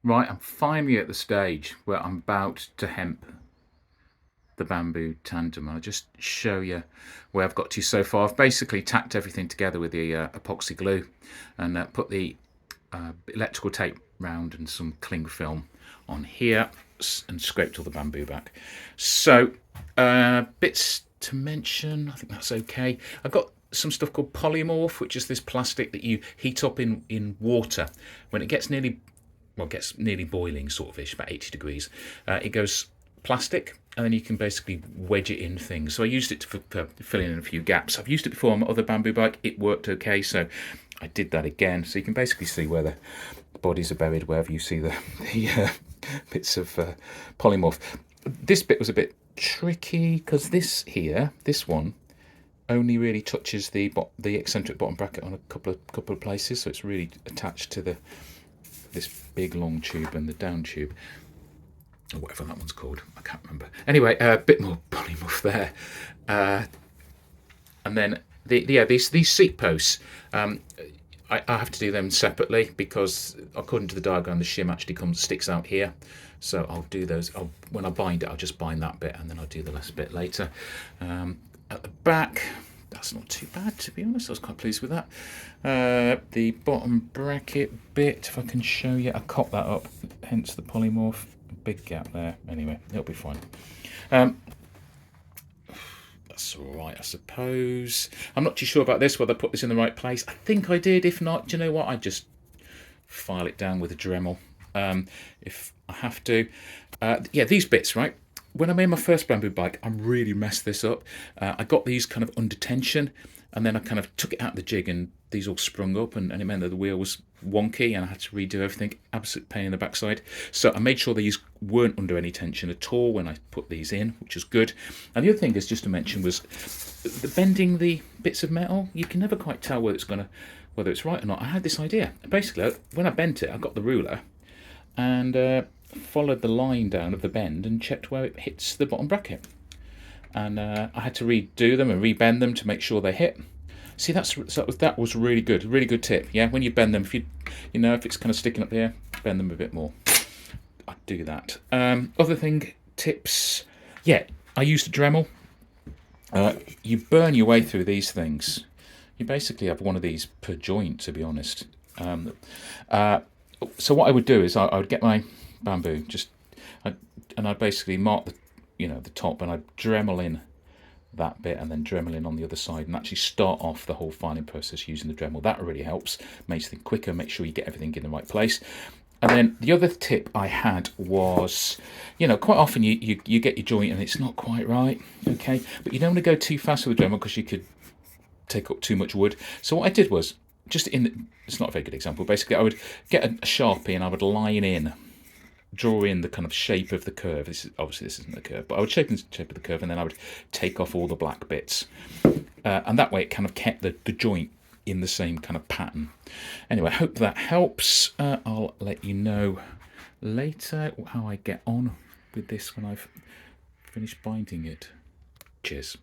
Right, I'm finally at the stage where I'm about to hemp the bamboo tandem. I'll just show you where I've got to so far. I've basically tacked everything together with the epoxy glue and put the electrical tape round and some cling film on here and scraped all the bamboo back. So bits to mention, I think that's okay. I've got some stuff called polymorph, which is this plastic that you heat up in water. When it gets nearly boiling, sort of ish, about 80 degrees, it goes plastic, and then you can basically wedge it in things. So I used it for filling in a few gaps. I've used it before on my other bamboo bike. It worked okay, so I did that again. So you can basically see where the bodies are buried, wherever you see the bits of polymorph. This bit was a bit tricky because this one, only really touches the eccentric bottom bracket on a couple of places, so it's really attached to this big long tube and the down tube, or whatever that one's called. I can't remember. Anyway, a bit more polymorph there, and then these seat posts. I have to do them separately because, according to the diagram, the shim actually sticks out here. So I'll do those. When I bind it, I'll just bind that bit, and then I'll do the last bit later. At the back, that's not too bad, to be honest. I was quite pleased with that. The bottom bracket bit, if I can show you, I cocked that up, hence the polymorph. Big gap there. Anyway, it'll be fine. That's all right, I suppose. I'm not too sure about this, whether I put this in the right place. I think I did. If not, do you know what? I just file it down with a Dremel if I have to. Yeah, these bits, right? When I made my first bamboo bike, I really messed this up. I got these kind of under tension, and then I kind of took it out of the jig, and these all sprung up, and it meant that the wheel was wonky, and I had to redo everything. Absolute pain in the backside. So I made sure these weren't under any tension at all when I put these in, which is good. And the other thing is just to mention was bending the bits of metal. You can never quite tell whether it's right or not. I had this idea. Basically, when I bent it, I got the ruler and followed the line down of the bend and checked where it hits the bottom bracket. And I had to redo them and rebend them to make sure they hit. See, that was really good tip. Yeah, when you bend them, if if it's kind of sticking up here, bend them a bit more. I do that. Other tips. Yeah, I used a Dremel. You burn your way through these things. You basically have one of these per joint, to be honest. So what I would do is I would get my bamboo, and I'd basically mark the top, and I'd Dremel in that bit, and then Dremel in on the other side, and actually start off the whole filing process using the Dremel. That really helps, makes things quicker, make sure you get everything in the right place. And then the other tip I had was, quite often you get your joint and it's not quite right, okay? But you don't want to go too fast with the Dremel because you could take up too much wood. So what I did was, it's not a very good example, basically I would get a Sharpie and I would draw in the kind of shape of the curve. This isn't the curve, but I would shape the shape of the curve, and then I would take off all the black bits, and that way it kind of kept the joint in the same kind of pattern. Anyway, I hope that helps. I'll let you know later how I get on with this when I've finished binding it. Cheers.